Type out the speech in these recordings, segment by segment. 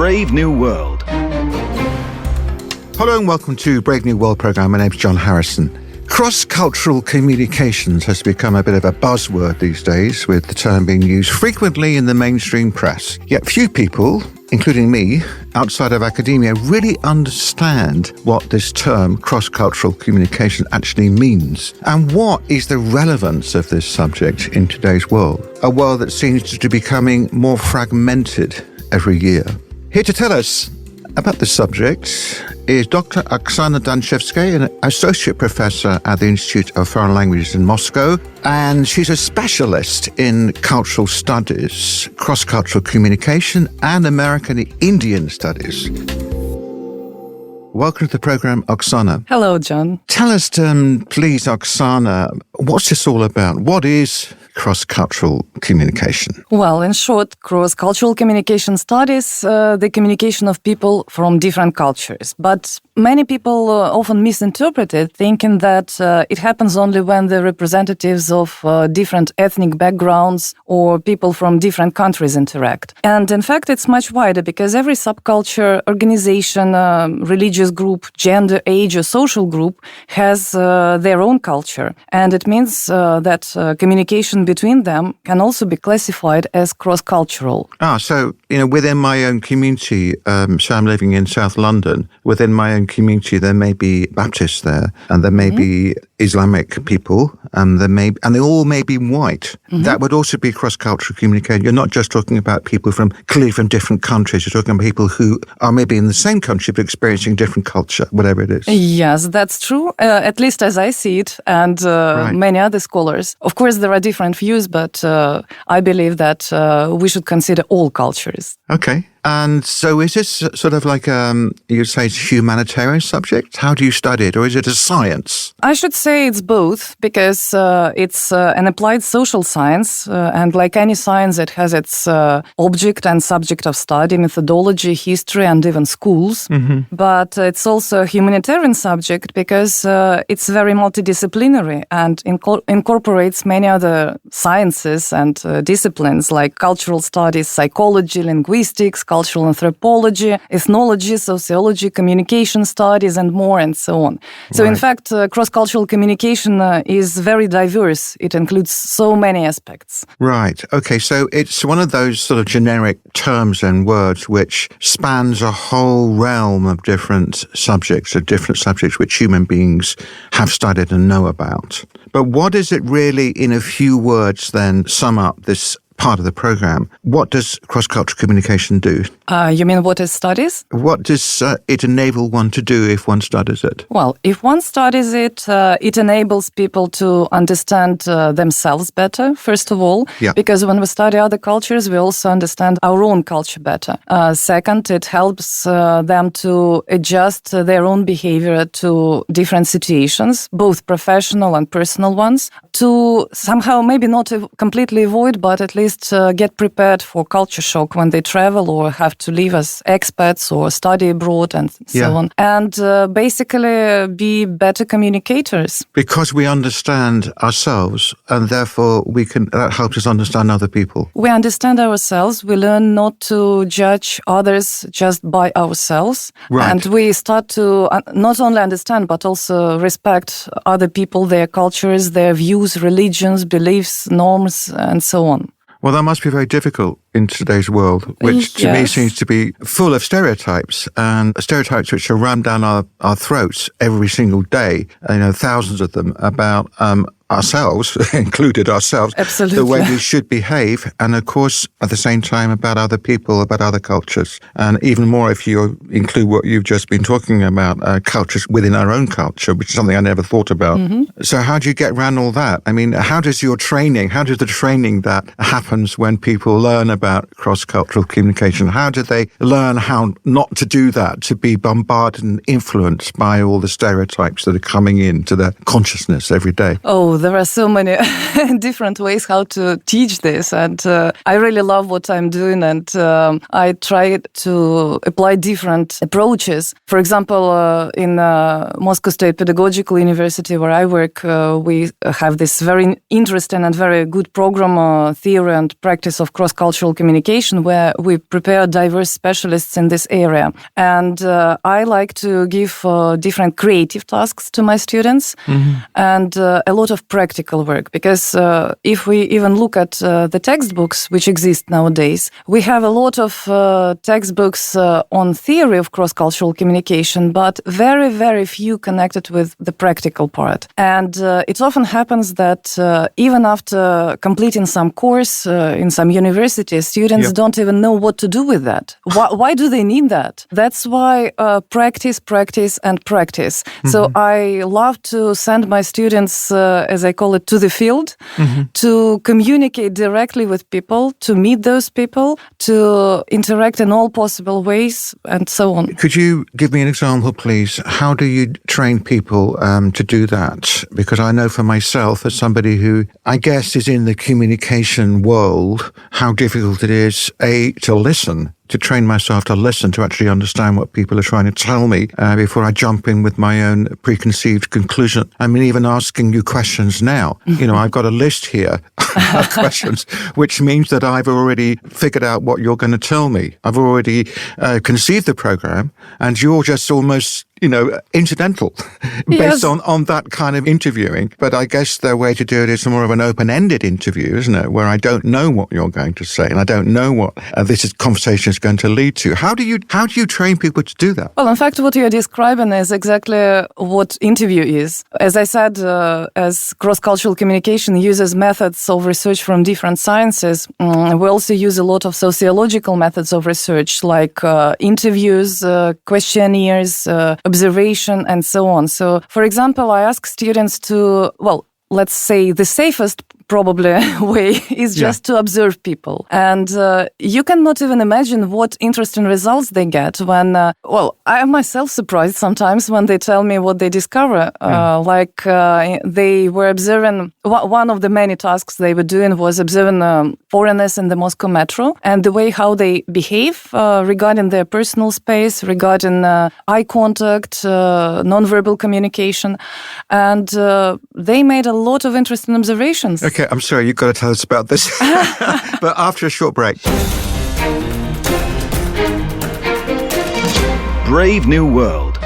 Brave New World. Hello and welcome to Brave New World programme. My name's John Harrison. Cross-cultural communications has become a bit of a buzzword these days, with the term being used frequently in the mainstream press. Yet few people, including me, outside of academia, really understand what this term cross-cultural communication actually means. And what is the relevance of this subject in today's world? A world that seems to be becoming more fragmented every year. Here to tell us about this subject is Dr. Oksana Danchevskaya, an associate professor at the Institute of Foreign Languages in Moscow, and she's a specialist in cultural studies, cross-cultural communication, and American Indian studies. Welcome to the program, Oksana. Hello, John. Tell us, please, Oksana, what's this all about? What is cross-cultural communication? Well, in short, cross-cultural communication studies the communication of people from different cultures. But many people often misinterpret it, thinking that it happens only when the representatives of different ethnic backgrounds or people from different countries interact. And in fact, it's much wider, because every subculture, organization, religious group, gender, age, or social group has their own culture. And it means that communication between them can also be classified as cross-cultural. So, within my own community, so I'm living in South London, within my own community there may be Baptists there, and there may be Islamic people, and they all may be white. That would also be cross-cultural communication. You're not just talking about people clearly from different countries. You're talking about people who are maybe in the same country but experiencing different culture, whatever it is. Yes, that's true, at least as I see it, and many other scholars. Of course, there are different views, but I believe that we should consider all cultures. Okay. And so is this sort of like, you'd say it's a humanitarian subject? How do you study it? Or is it a science? I should say it's both, because it's an applied social science. And like any science, it has its object and subject of study, methodology, history, and even schools. But it's also a humanitarian subject, because it's very multidisciplinary and incorporates many other sciences and disciplines like cultural studies, psychology, linguistics, cultural anthropology, ethnology, sociology, communication studies, and more, and so on. So, in fact, cross-cultural communication is very diverse. It includes so many aspects. Right. Okay. So it's one of those sort of generic terms and words which spans a whole realm of different subjects which human beings have studied and know about. But what is it really, in a few words, then sum up this part of the program? What does cross-cultural communication do? You mean what it studies? What does it enable one to do if one studies it? Well, if one studies it, it enables people to understand themselves better, first of all, because when we study other cultures, we also understand our own culture better. Second, it helps them to adjust their own behavior to different situations, both professional and personal ones, to somehow maybe not completely avoid, but at least get prepared for culture shock when they travel or have to live as expats or study abroad and so on. And basically be better communicators. Because we understand ourselves, and therefore that helps us understand other people. We understand ourselves. We learn not to judge others just by ourselves. Right. And we start to not only understand, but also respect other people, their cultures, their views, religions, beliefs, norms, and so on. Well, that must be very difficult in today's world, which to me seems to be full of stereotypes, and stereotypes which are rammed down our throats every single day, thousands of them, about ourselves, included ourselves, Absolutely. The way we should behave, and of course, at the same time, about other people, about other cultures, and even more if you include what you've just been talking about, cultures within our own culture, which is something I never thought about. So how do you get around all that? I mean, how does the training that happens when people learn about cross-cultural communication, how do they learn how not to do that, to be bombarded and influenced by all the stereotypes that are coming into their consciousness every day? Oh, there are so many different ways how to teach this, and I really love what I'm doing, and I try to apply different approaches. For example, in Moscow State Pedagogical University, where I work, we have this very interesting and very good program, Theory and Practice of Cross-Cultural Communication, where we prepare diverse specialists in this area. And I like to give different creative tasks to my students, and a lot of practical work, because if we even look at the textbooks which exist nowadays, we have a lot of textbooks on theory of cross-cultural communication, but very, very few connected with the practical part. And it often happens that even after completing some course in some university, students don't even know what to do with that. Why do they need that? That's why practice, practice, and practice. So I love to send my students, as I call it, to the field, to communicate directly with people, to meet those people, to interact in all possible ways, and so on. Could you give me an example, please? How do you train people to do that? Because I know for myself, as somebody who I guess is in the communication world, how difficult it is, to listen, to train myself to listen, to actually understand what people are trying to tell me before I jump in with my own preconceived conclusion. I mean, even asking you questions now, I've got a list here of questions, which means that I've already figured out what you're going to tell me. I've already conceived the program, and you're just almost incidental based on that kind of interviewing. But I guess the way to do it is more of an open-ended interview, isn't it? Where I don't know what you're going to say, and I don't know what this conversation is going to lead to. How do you train people to do that? Well, in fact, what you're describing is exactly what interview is. As I said, as cross-cultural communication uses methods of research from different sciences, we also use a lot of sociological methods of research, like interviews, questionnaires, observation, and so on. So, for example, I ask students to, let's say the safest probably way is just to observe people. And you cannot even imagine what interesting results they get when, I am myself surprised sometimes when they tell me what they discover. They were observing, one of the many tasks they were doing was observing foreigners in the Moscow metro and the way how they behave regarding their personal space, regarding eye contact, nonverbal communication. And they made a lot of interesting observations. Okay, I'm sorry, you've got to tell us about this. But after a short break. Brave New World.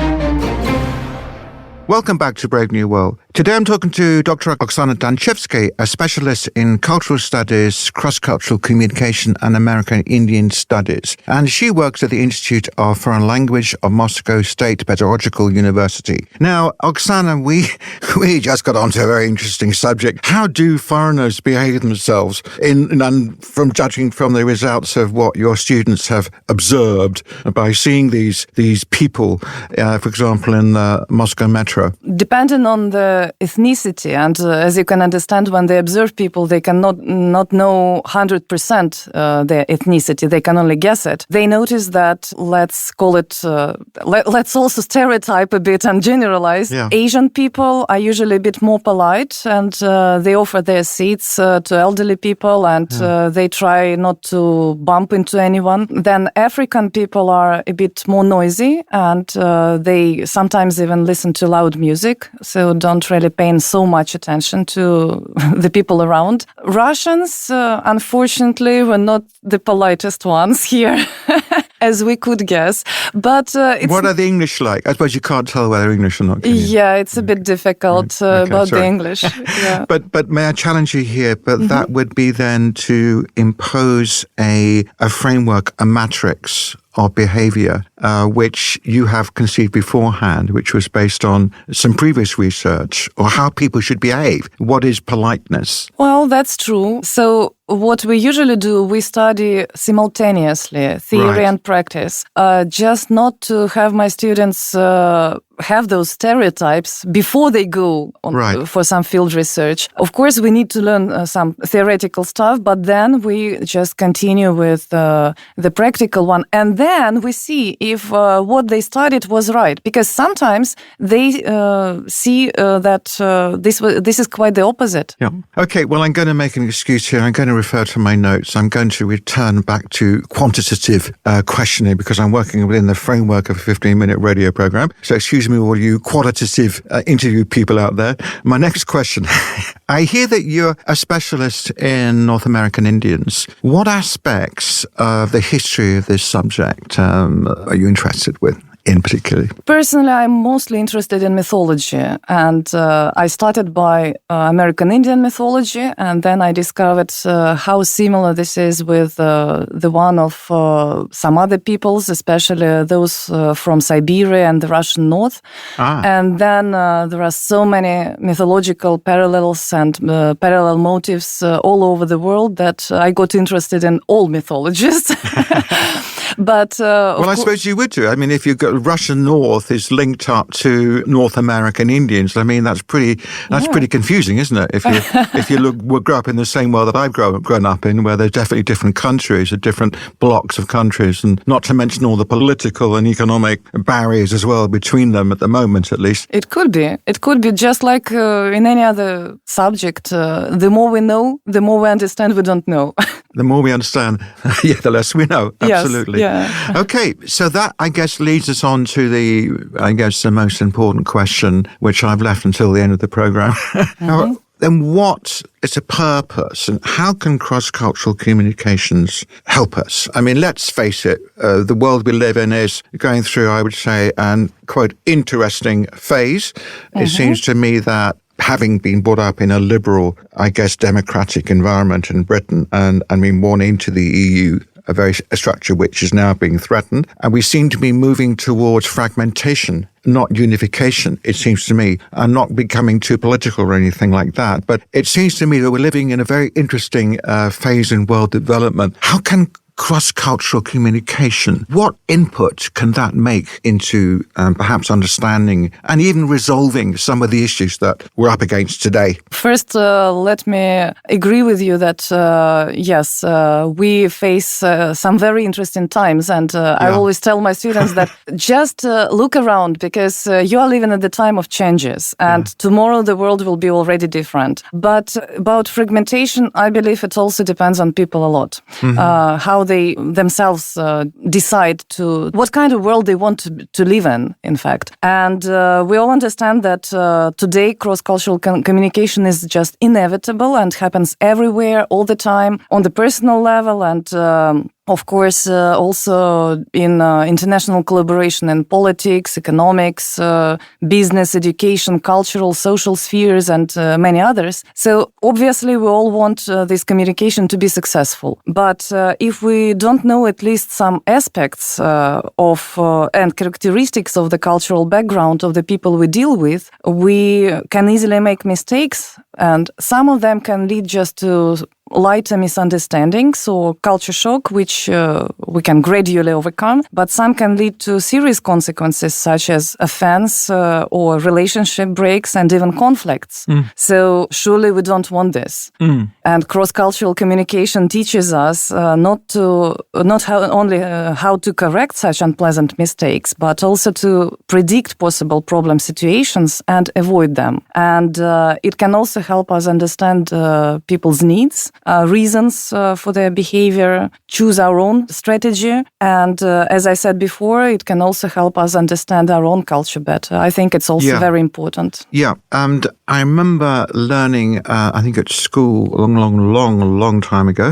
Welcome back to Brave New World. Today I'm talking to Dr. O.E.Danchevskaya, a specialist in cultural studies, cross-cultural communication and American Indian studies. And she works at the Institute of Foreign Language of Moscow State Pedagogical University. Now, Oksana, we just got onto a very interesting subject. How do foreigners behave themselves from judging from the results of what your students have observed by seeing these people, for example, in the Moscow metro? Depending on the ethnicity, and as you can understand, when they observe people, they cannot not know 100% their ethnicity. They can only guess it. They notice that, let's call it, let's also stereotype a bit and generalize. Yeah. Asian people are usually a bit more polite, and they offer their seats to elderly people, and they try not to bump into anyone. Then African people are a bit more noisy, and they sometimes even listen to loud music, so don't really pay so much attention to the people around. Russians, unfortunately, were not the politest ones here, as we could guess. But what are the English like? I suppose you can't tell whether English or not. Yeah, it's a bit difficult the English. Yeah. But may I challenge you here? But that would be then to impose a framework, a matrix of behavior, which you have conceived beforehand, which was based on some previous research, or how people should behave. What is politeness? Well, that's true. So what we usually do, we study simultaneously theory and practice, just not to have my students have those stereotypes before they go on for some field research. Of course, we need to learn some theoretical stuff, but then we just continue with the practical one. And then we see if what they studied was right. Because sometimes they see that this is quite the opposite. Yeah. Okay, well, I'm going to make an excuse here. I'm going to refer to my notes. I'm going to return back to quantitative questioning because I'm working within the framework of a 15-minute radio program. So excuse me, all you qualitative interview people out there. My next question. I hear that you're a specialist in North American Indians. What aspects of the history of this subject are you interested with? In particular? Personally, I'm mostly interested in mythology, and I started by American Indian mythology, and then I discovered how similar this is with the one of some other peoples, especially those from Siberia and the Russian North. And then there are so many mythological parallels and parallel motifs all over the world that I got interested in all mythologies. But well, I suppose you would do. I mean, if you've got Russian North is linked up to North American Indians, I mean, that's pretty confusing, isn't it? If you grow up in the same world that I've grown up in, where there's definitely different countries, different blocks of countries, and not to mention all the political and economic barriers as well between them at the moment, at least. It could be. It could be just like in any other subject. The more we know, the more we understand we don't know. The more we understand, the less we know. Absolutely. Yes, yeah. Okay, so that, I guess, leads us on to the most important question, which I've left until the end of the program. Mm-hmm. Then what is the purpose and how can cross-cultural communications help us? I mean, let's face it, the world we live in is going through, I would say, an, quote, interesting phase. Mm-hmm. It seems to me that having been brought up in a liberal, I guess, democratic environment in Britain and been born into the EU, a structure which is now being threatened. And we seem to be moving towards fragmentation, not unification, it seems to me, and not becoming too political or anything like that. But it seems to me that we're living in a very interesting phase in world development. How can cross-cultural communication, what input can that make into perhaps understanding and even resolving some of the issues that we're up against today? First, let me agree with you that, yes, we face some very interesting times. And I always tell my students that just look around because you are living at the time of changes. And tomorrow the world will be already different. But about fragmentation, I believe it also depends on people a lot. Mm-hmm. How they themselves decide to what kind of world they want to live in fact. And we all understand that today cross-cultural communication is just inevitable and happens everywhere, all the time, on the personal level and of course, also in international collaboration in politics, economics, business, education, cultural, social spheres, and many others. So obviously, we all want this communication to be successful. But if we don't know at least some aspects of and characteristics of the cultural background of the people we deal with, we can easily make mistakes, and some of them can lead just to lighter misunderstandings or culture shock, which we can gradually overcome, but some can lead to serious consequences such as offense or relationship breaks and even conflicts. So surely we don't want this. And cross-cultural communication teaches us not only how to correct such unpleasant mistakes, but also to predict possible problem situations and avoid them. And it can also help us understand people's needs, reasons for their behavior, choose our own strategy. And as I said before, it can also help us understand our own culture better. I think it's also very important. Yeah, and I remember learning, I think at school a long time ago,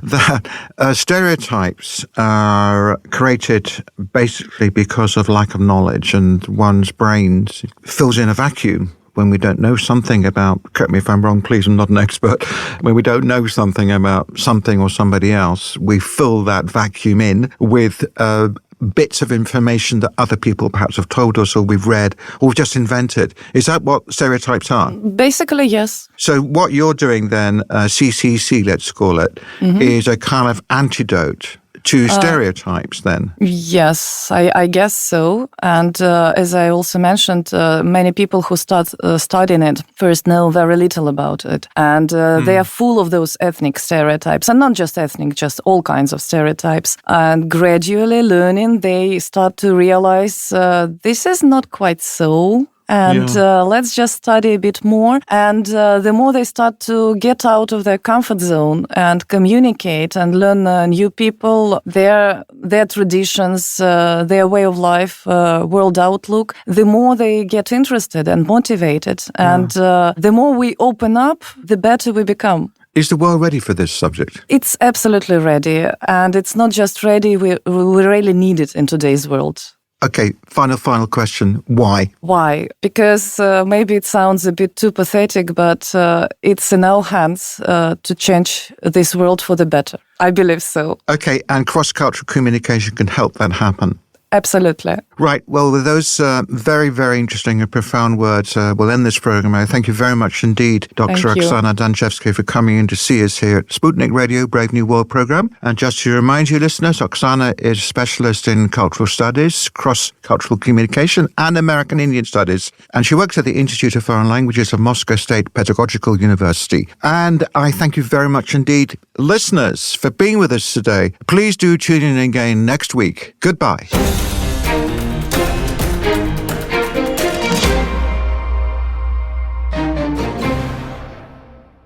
that stereotypes are created basically because of lack of knowledge, and one's brain fills in a vacuum when we don't know something about, correct me if I'm wrong, please, I'm not an expert, when we don't know something about something or somebody else, we fill that vacuum in with bits of information that other people perhaps have told us or we've read or we've just invented. Is that what stereotypes are? Basically, yes. So what you're doing then, CCC, let's call it, is a kind of antidote to stereotypes then? Yes, I guess so. And as I also mentioned, many people who start studying it first know very little about it. And they are full of those ethnic stereotypes. And not just ethnic, just all kinds of stereotypes. And gradually learning, they start to realize this is not quite so. And let's just study a bit more. And the more they start to get out of their comfort zone and communicate and learn new people, their traditions, their way of life, world outlook, the more they get interested and motivated. And the more we open up, the better we become. Is the world ready for this subject? It's absolutely ready. And it's not just ready, we really need it in today's world. Okay, final question. Why? Why? Because maybe it sounds a bit too pathetic, but it's in our hands to change this world for the better. I believe so. Okay, and cross-cultural communication can help that happen. Absolutely. Right. Well, with those very, very interesting and profound words, we'll end this program. I thank you very much indeed, Dr. Oksana Danchevskaya, for coming in to see us here at Sputnik Radio, Brave New World program. And just to remind you, listeners, Oksana is a specialist in cultural studies, cross-cultural communication, and American Indian studies. And she works at the Institute of Foreign Languages of Moscow State Pedagogical University. And I thank you very much indeed, listeners, for being with us today. Please do tune in again next week. Goodbye.